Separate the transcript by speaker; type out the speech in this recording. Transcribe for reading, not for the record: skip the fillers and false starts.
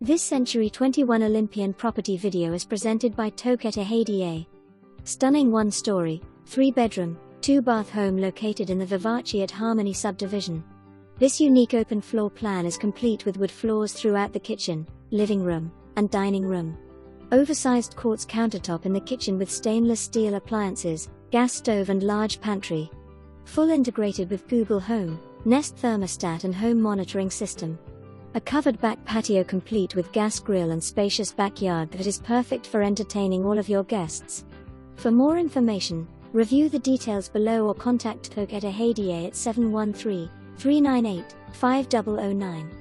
Speaker 1: This Century 21 Olympian property video is presented by Toke Ettehadieh. Stunning one-story, 3-bedroom, 2-bath home located in the Vivace at Harmony subdivision. This unique open floor plan is complete with wood floors throughout the kitchen, living room, and dining room. Oversized quartz countertop in the kitchen with stainless steel appliances, gas stove and large pantry. Full integrated with Google Home, Nest thermostat and home monitoring system. A covered back patio complete with gas grill and spacious backyard that is perfect for entertaining all of your guests. For more information, review the details below or contact Toke Ettehadieh at 713-398-5009.